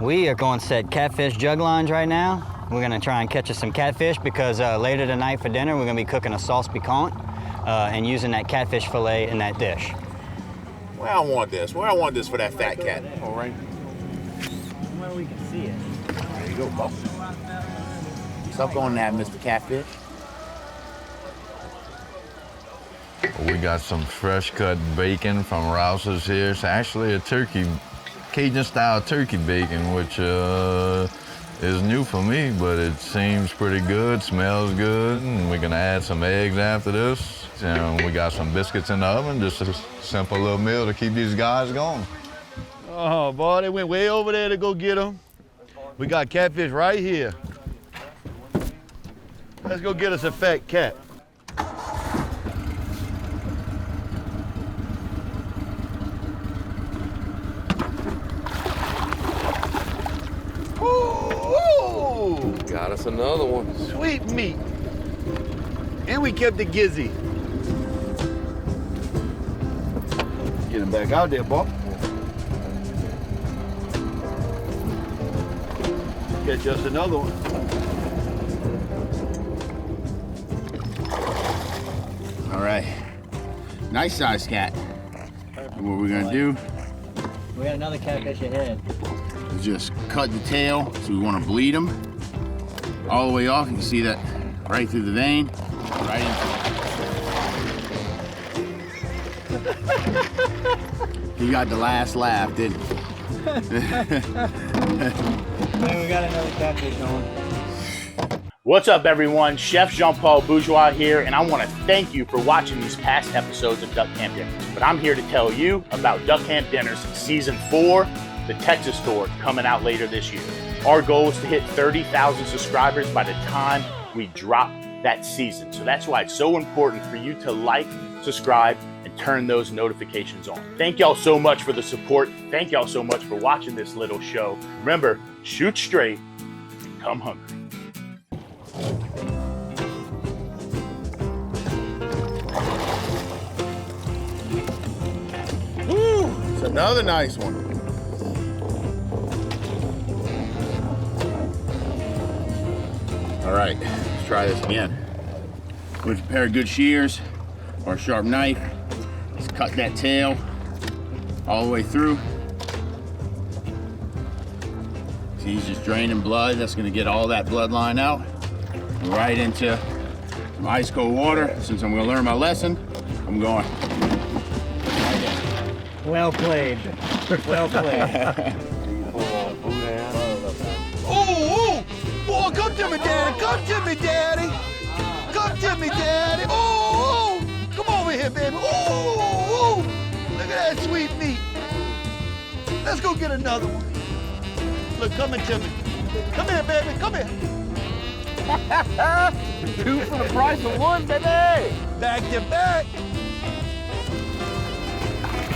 We are going to set catfish jug lines right now. We're gonna try and catch us some catfish because later tonight for dinner, we're gonna be cooking a sauce piquant and using that catfish fillet in that dish. Where I want this? Where I want this for that fat cat? All right. Where we can see it. There you go, Bob. Stop going that, Mr. Catfish. We got some fresh cut bacon from Rouse's here. It's actually a turkey, Cajun style turkey bacon, which is new for me, but it seems pretty good, smells good. And we're gonna add some eggs after this. And we got some biscuits in the oven, just a simple little meal to keep these guys going. Oh boy, they went way over there to go get them. We got catfish right here. Let's go get us a fat cat. Ooh, Got us another one. sweet meat. And we kept the Gizzy. Get him back out there, boy. Catch us another one. All right. Nice size cat. And what we're gonna do We got another catfish ahead. is just cut the tail, so we wanna bleed them all the way off. You can see that right through the vein, right into. He got the last laugh, didn't he? Man, we got another catfish on. What's up, everyone? Chef Jean-Paul Bourgeois here, and I want to thank you for watching these past episodes of Duck Camp Dinners. But I'm here to tell you about Duck Camp Dinners Season 4, the Texas tour, coming out later this year. Our goal is to hit 30,000 subscribers by the time we drop that season. So that's why it's so important for you to like, subscribe, and turn those notifications on. Thank y'all so much for the support. Thank y'all so much for watching this little show. Remember, shoot straight and come hungry. Woo! It's another nice one. All right, let's try this again. With a pair of good shears or a sharp knife, let's cut that tail all the way through. See, he's just draining blood. That's gonna get all that bloodline out. Right into some ice cold water. Since I'm gonna learn my lesson, I'm going. Well played. Well played. Oh, boy, come to me, Daddy. Come to me, Daddy. Come to me, Daddy. Oh, come over here, baby. Oh, look at that sweet meat. Let's go get another one. Look, coming to me. Come here, baby. Come here. 2 for the price of 1, baby! Back to back.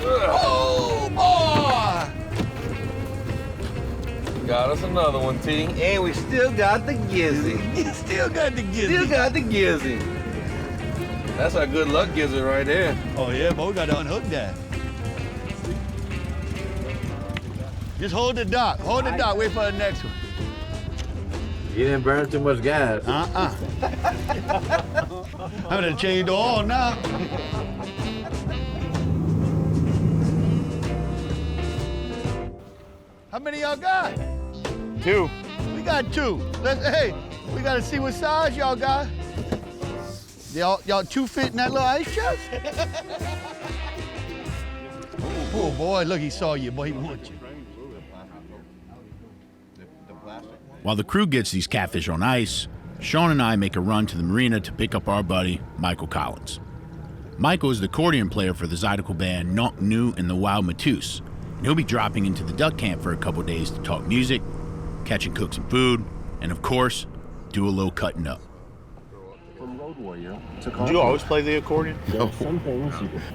Oh, boy. Got us another one, T. And we still got the Gizzy. You still got the Gizzy. Still got the Gizzy. That's our good luck Gizzy right there. Oh, yeah, but we got to unhook that. Just hold the dock. Hold the dock. Wait for the next one. You didn't burn too much gas. I'm gonna change the oil now. How many y'all got? 2. We got 2. Hey, we gotta see what size y'all got. Y'all 2 fit in that little ice chest? Oh boy, look, he saw you, boy, he wants you. While the crew gets these catfish on ice, Sean and I make a run to the marina to pick up our buddy, Michael Collins. Michael is the accordion player for the Zydeco band Knock New and the Wild Matus, and he'll be dropping into the duck camp for a couple days to talk music, catch and cook some food, and of course, do a little cutting up. Do you always play the accordion?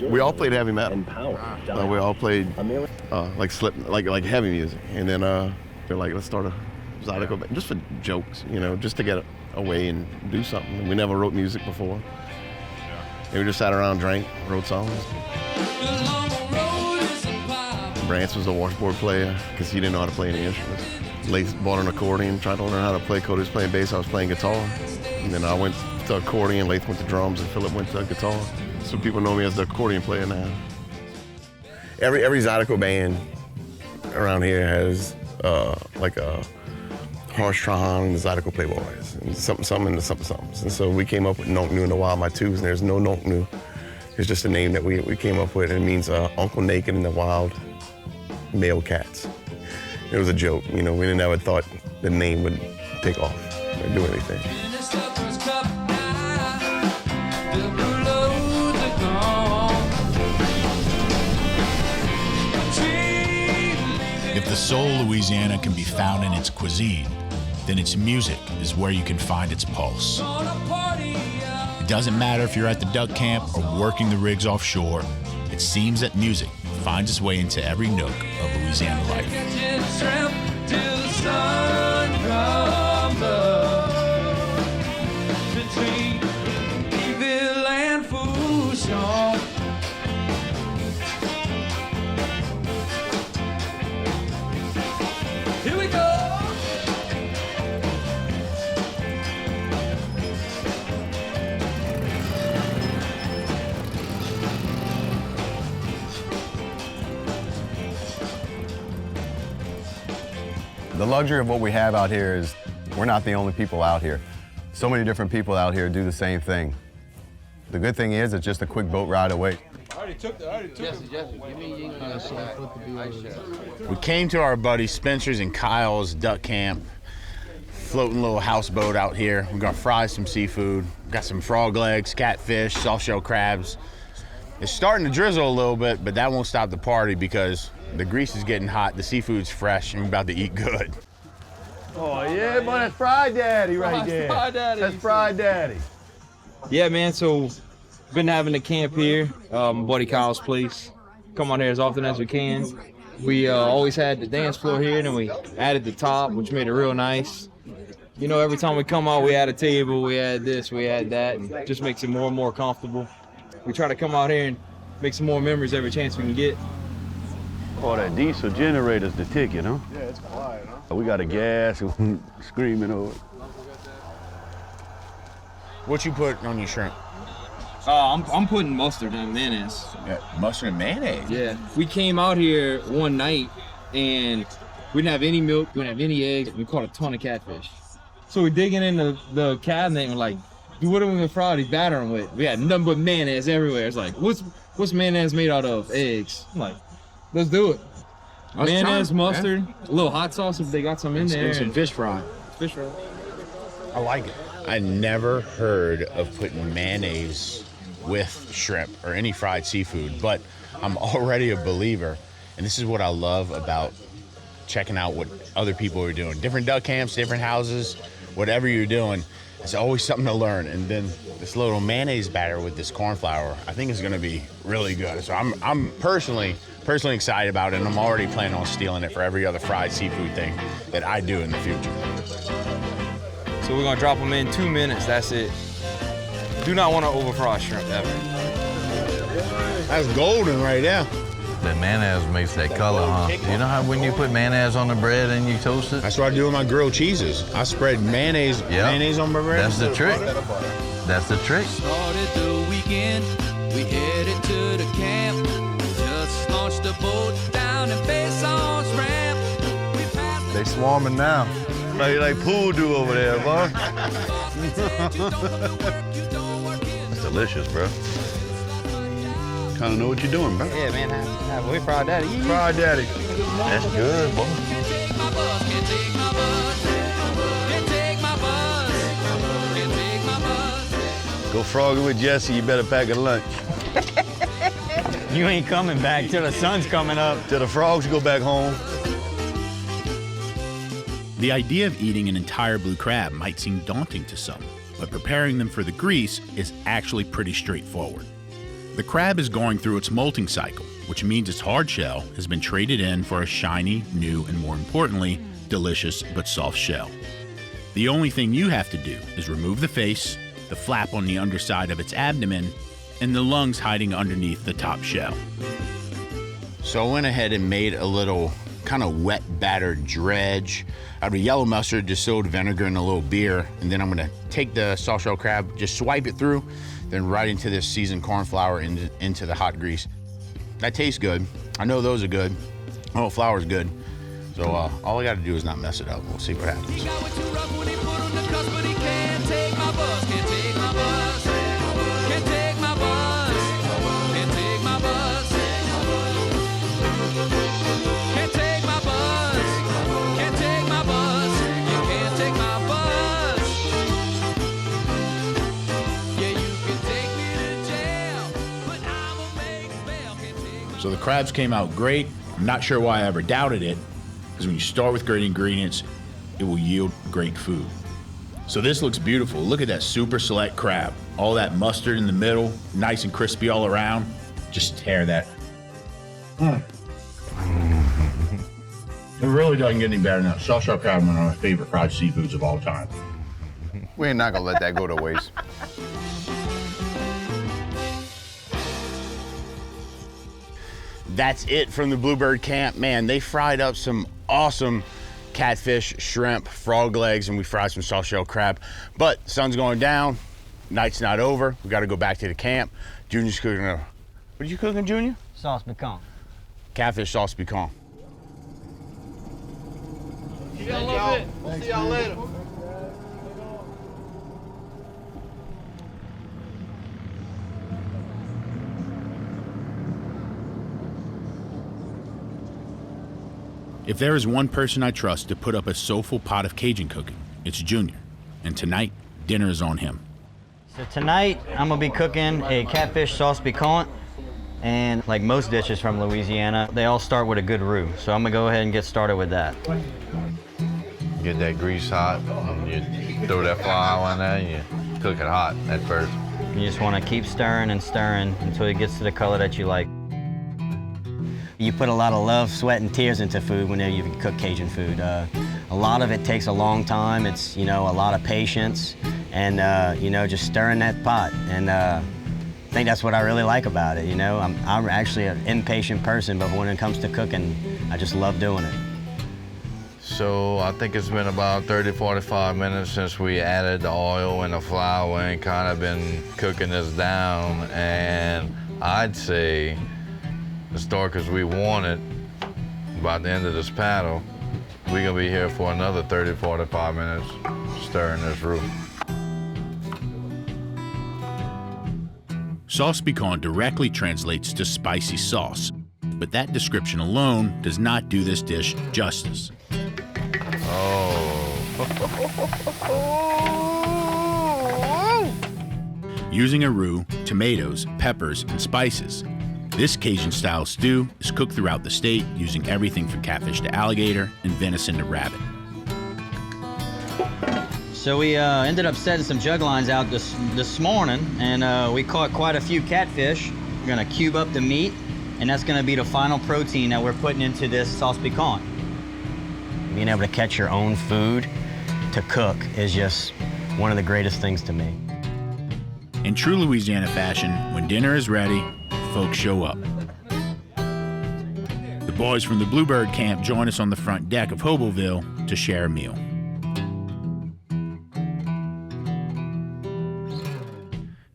We all played heavy metal. We all played like heavy music, and then they're like, let's start a Zydeco band, just for jokes, just to get away and do something. We never wrote music before. And we just sat around, drank, wrote songs. Brance was a washboard player because he didn't know how to play any instruments. Lace bought an accordion, tried to learn how to play. Cody was playing bass, I was playing guitar. And then I went to accordion, Lace went to drums, and Philip went to guitar. So people know me as the accordion player now. Every Zydeco band around here has like a harsh Trahan and the Zydeco Playboys, and something and the something. And so we came up with Nonk Nu in the Wild My Twos, and there's no Nonk Nu. It's just a name that we came up with, and it means Uncle Naked in the Wild Male Cats. It was a joke, you know, we never thought the name would take off or do anything. If the soul of Louisiana can be found in its cuisine, then its music is where you can find its pulse. It doesn't matter if you're at the duck camp or working the rigs offshore, it seems that music finds its way into every nook of Louisiana life. Here we go. The luxury of what we have out here is we're not the only people out here. So many different people out here do the same thing. The good thing is it's just a quick boat ride away. We came to our buddy Spencer's and Kyle's duck camp, floating little houseboat out here. We're gonna fry some seafood. We've got some frog legs, catfish, soft shell crabs. It's starting to drizzle a little bit, but that won't stop the party because the grease is getting hot, the seafood's fresh, and we're about to eat good. Oh, yeah, boy, that's Fried Daddy right there. That's Fried Daddy. Yeah, man, so been having the camp here, buddy Kyle's place. Come on here as often as we can. We always had the dance floor here, and then we added the top, which made it real nice. You know, every time we come out, we add a table, we add this, we add that, and it just makes it more and more comfortable. We try to come out here and make some more memories every chance we can get. Oh, that diesel generator's the ticket, huh? Yeah, it's quiet, huh? We got a gas screaming over it. What you put on your shrimp? I'm putting mustard and mayonnaise. Yeah, mustard and mayonnaise? Yeah. We came out here one night and we didn't have any milk, we didn't have any eggs. We caught a ton of catfish. So we're digging in the cabinet and we're like, dude, what are we gonna fry these batter them with? We had nothing but mayonnaise everywhere. It's like, what's mayonnaise made out of? Eggs. I'm like, let's do it. Mayonnaise, mustard, a little hot sauce if they got some in there. And some fish fry. Fish fry. I like it. I never heard of putting mayonnaise with shrimp or any fried seafood, but I'm already a believer. And this is what I love about checking out what other people are doing. Different duck camps, different houses, whatever you're doing, it's always something to learn. And then this little mayonnaise batter with this corn flour, I think is gonna be really good. So I'm personally excited about it, and I'm already planning on stealing it for every other fried seafood thing that I do in the future. So we're gonna drop them in 2 minutes, that's it. Do not want to overfry shrimp ever. That's golden right there. That mayonnaise makes that color, huh? You know how when you put mayonnaise on the bread and you toast it? That's what I do with my grilled cheeses. I spread mayonnaise on my bread. That's the trick. That's the trick. Started the weekend, we headed to the camp. Just launched the boat down in Bayson's ramp. They swarming now. Like pool do over there, boy. It's delicious, bro. Kind of know what you're doing, bro. Yeah, man, we Fried Daddy. Fried Daddy. That's good, boy. Go frogging with Jesse, you better pack a lunch. You ain't coming back till the sun's coming up. Till the frogs go back home. The idea of eating an entire blue crab might seem daunting to some, but preparing them for the grease is actually pretty straightforward. The crab is going through its molting cycle, which means its hard shell has been traded in for a shiny, new, and more importantly, delicious but soft shell. The only thing you have to do is remove the face, the flap on the underside of its abdomen, and the lungs hiding underneath the top shell. So I went ahead and made a little kind of wet battered dredge out of yellow mustard, distilled vinegar, and a little beer. And then I'm gonna take the soft shell crab, just swipe it through, then right into this seasoned corn flour into the hot grease. That tastes good. I know those are good. Oh, flour's good. So all I gotta do is not mess it up. We'll see what happens. He got way too rough when he put on the cuss, but he can't take my bus, can't take my bus, can't take my bus, can't take my bus, can't take my bus, can't take my bus, you can't take my bus. Yeah, you can take me to jail, but I'ma make bail, can't take. So the crabs came out great. I'm not sure why I ever doubted it, because when you start with great ingredients, it will yield great food. So this looks beautiful. Look at that super select crab. All that mustard in the middle, nice and crispy all around. Just tear that. It really doesn't get any better than that. Soft shell crab is one of my favorite fried seafoods of all time. We ain't not gonna let that go to waste. That's it from the Bluebird camp. Man, they fried up some awesome catfish, shrimp, frog legs, and we fried some soft shell crab. But sun's going down, night's not over. We gotta go back to the camp. Junior's cooking what are you cooking, Junior? Sauce pecan. Catfish sauce pecan. See y'all a little bit. We'll see y'all later. If there is one person I trust to put up a soulful pot of Cajun cooking, it's Junior. And tonight, dinner is on him. So tonight, I'm gonna be cooking a catfish sauce piquant. And like most dishes from Louisiana, they all start with a good roux. So I'm gonna go ahead and get started with that. Get that grease hot, and you throw that flour in there, and you cook it hot at first. You just wanna keep stirring and stirring until it gets to the color that you like. You put a lot of love, sweat, and tears into food whenever you cook Cajun food. A lot of it takes a long time. It's, you know, a lot of patience and, you know, just stirring that pot. And I think that's what I really like about it, you know? I'm actually an impatient person, but when it comes to cooking, I just love doing it. So I think it's been about 30, 45 minutes since we added the oil and the flour and kind of been cooking this down. And I'd say, as dark as we want it, by the end of this paddle, we're gonna be here for another 30, 45 minutes stirring this roux. Sauce piquant directly translates to spicy sauce, but that description alone does not do this dish justice. Oh. Using a roux, tomatoes, peppers, and spices, this Cajun-style stew is cooked throughout the state using everything from catfish to alligator and venison to rabbit. So we ended up setting some jug lines out this morning, and we caught quite a few catfish. We're gonna cube up the meat, and that's gonna be the final protein that we're putting into this sauce piquant. Being able to catch your own food to cook is just one of the greatest things to me. In true Louisiana fashion, when dinner is ready, folks show up. The boys from the Bluebird camp join us on the front deck of Hoboville to share a meal.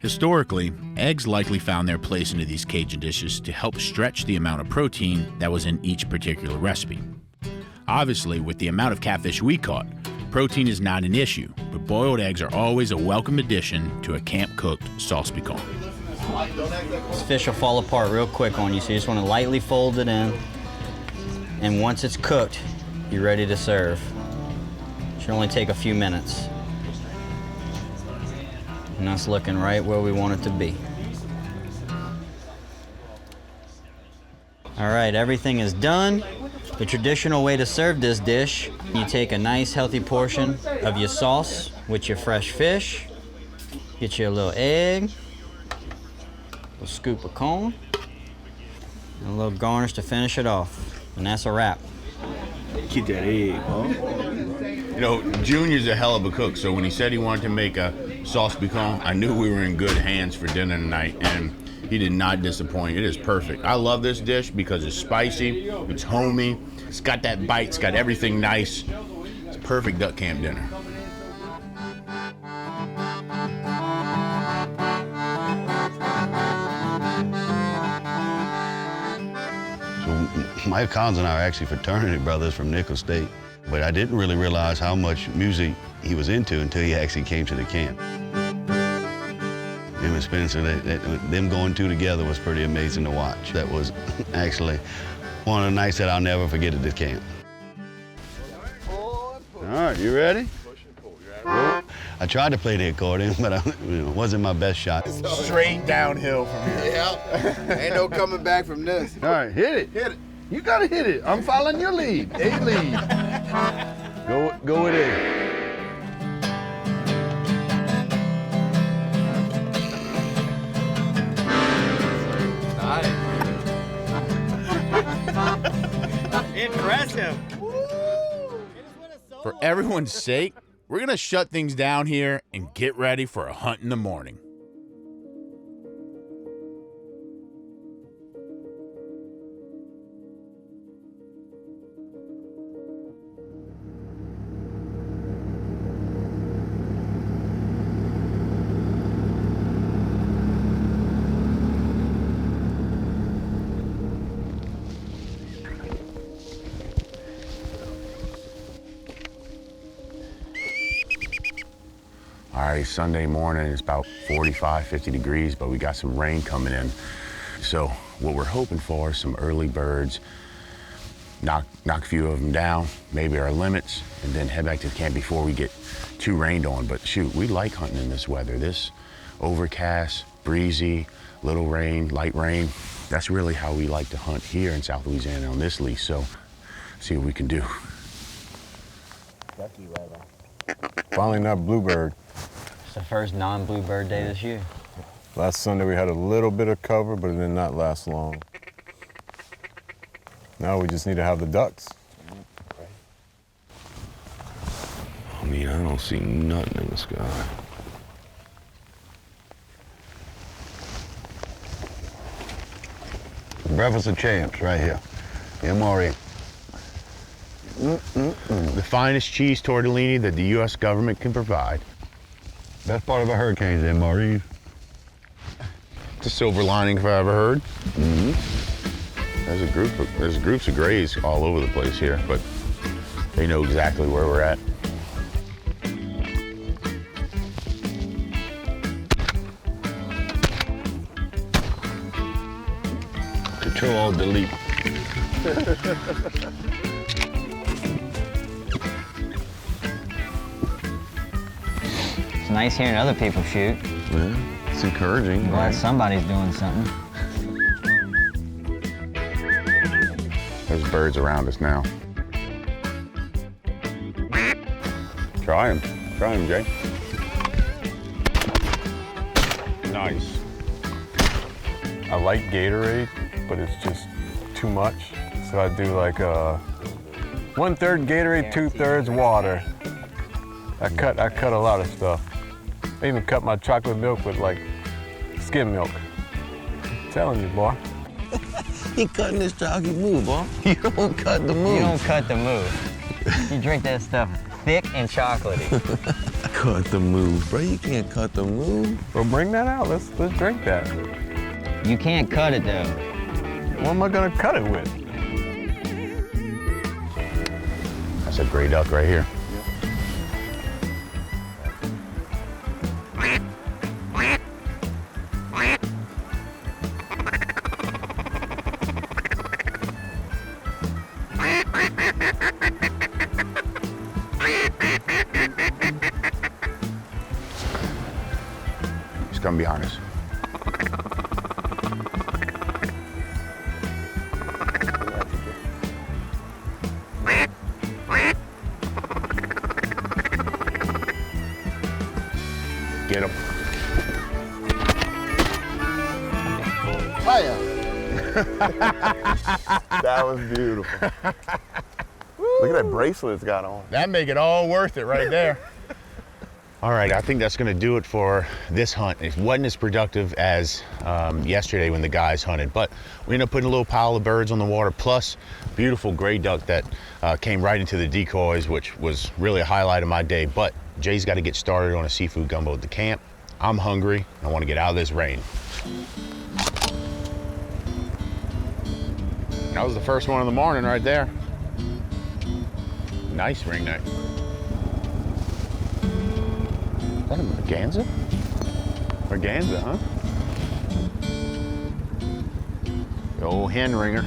Historically, eggs likely found their place into these Cajun dishes to help stretch the amount of protein that was in each particular recipe. Obviously, with the amount of catfish we caught, protein is not an issue, but boiled eggs are always a welcome addition to a camp-cooked sauce piquant. This fish will fall apart real quick on you, so you just want to lightly fold it in. And once it's cooked, you're ready to serve. It should only take a few minutes. And that's looking right where we want it to be. All right, everything is done. The traditional way to serve this dish, you take a nice healthy portion of your sauce with your fresh fish, get you a little egg, a scoop of corn, and a little garnish to finish it off. And that's a wrap. Get that egg, huh? You know, Junior's a hell of a cook, so when he said he wanted to make a sauce piquant, I knew we were in good hands for dinner tonight. And He did not disappoint. It is perfect. I love this dish because it's spicy, it's homey, it's got that bite, it's got everything nice. It's a perfect duck camp dinner. So Mike Collins and I are actually fraternity brothers from Nickel State, but I didn't really realize how much music he was into until he actually came to the camp. Him and Spencer, them going two together was pretty amazing to watch. That was actually one of the nights that I'll never forget at this camp. All right, you ready? I tried to play the accordion, but it wasn't my best shot. Straight downhill from here. Yeah, ain't no coming back from this. All right, hit it. Hit it. You gotta hit it. I'm following your lead. A lead. Go with A. Impressive. For everyone's sake, we're gonna shut things down here and get ready for a hunt in the morning. All right, Sunday morning, it's about 45, 50 degrees, but we got some rain coming in. So what we're hoping for is some early birds, knock a few of them down, maybe our limits, and then head back to the camp before we get too rained on. But shoot, we like hunting in this weather. This overcast, breezy, little rain, light rain, that's really how we like to hunt here in South Louisiana on this lease. So see what we can do. Finally not bluebird. It's the first non-bluebird day this year. Last Sunday we had a little bit of cover, but it did not last long. Now we just need to have the ducks. I mean, I don't see nothing in the sky. Breakfast of Champs right here. MRE. The finest cheese tortellini that the U.S. government can provide. Best part of a hurricane's MRE. It's a silver lining if I ever heard. There's groups of grays all over the place here, but they know exactly where we're at. Control, delete. It's nice hearing other people shoot. Yeah, it's encouraging. I'm glad somebody's doing something. There's birds around us now. Try them, Jay. Nice. I like Gatorade, but it's just too much. So I do like 1/3 Gatorade, 2/3 water. I cut a lot of stuff. I even cut my chocolate milk with like skim milk. I'm telling you, boy. He cutting this chocolate move, boy. You don't cut the move. You don't cut the move. You drink that stuff thick and chocolatey. Cut the move, bro. You can't cut the move. Well, bring that out. Let's drink that. You can't cut it though. What am I gonna cut it with? That's a gray duck right here. He's coming behind us. Get him. Fire! That was beautiful. Look at that bracelet it's got on. That make it all worth it right there. All right, I think that's gonna do it for this hunt. It wasn't as productive as yesterday when the guys hunted, but we ended up putting a little pile of birds on the water, plus beautiful gray duck that came right into the decoys, which was really a highlight of my day. But Jay's gotta get started on a seafood gumbo at the camp. I'm hungry, I wanna get out of this rain. That was the first one of the morning right there. Nice ringneck. Is that a merganser? Merganser, huh? The old hen ringer.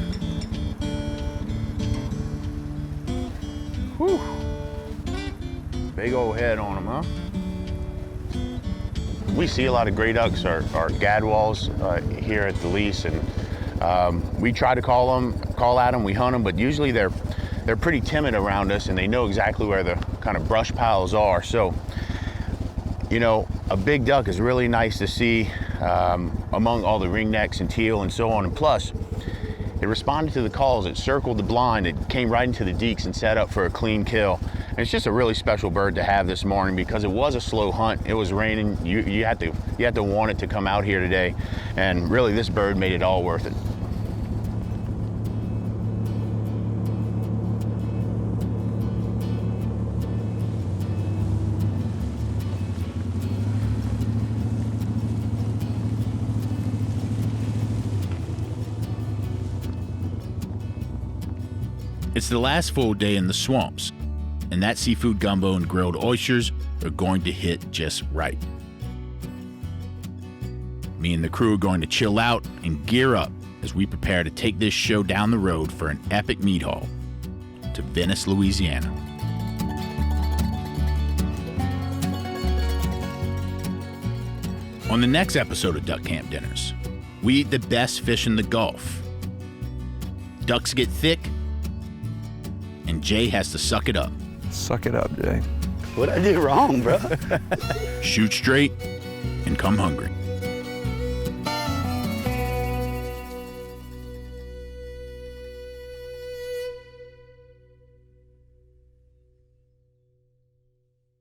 Whew. Big old head on them, huh? We see a lot of gray ducks or gadwalls here at the lease, and we try to call at them, we hunt them, but usually they're pretty timid around us and they know exactly where the kind of brush piles are. So, you know, a big duck is really nice to see among all the ringnecks and teal and so on. And plus, it responded to the calls. It circled the blind. It came right into the deeks and set up for a clean kill. And it's just a really special bird to have this morning because it was a slow hunt. It was raining. You had to want it to come out here today. And really, this bird made it all worth it. It's the last full day in the swamps, and that seafood gumbo and grilled oysters are going to hit just right. Me and the crew are going to chill out and gear up as we prepare to take this show down the road for an epic meat haul to Venice, Louisiana. On the next episode of Duck Camp Dinners, we eat the best fish in the Gulf. Ducks get thick, and Jay has to suck it up. Suck it up, Jay. What'd I do wrong, bro? Shoot straight and come hungry.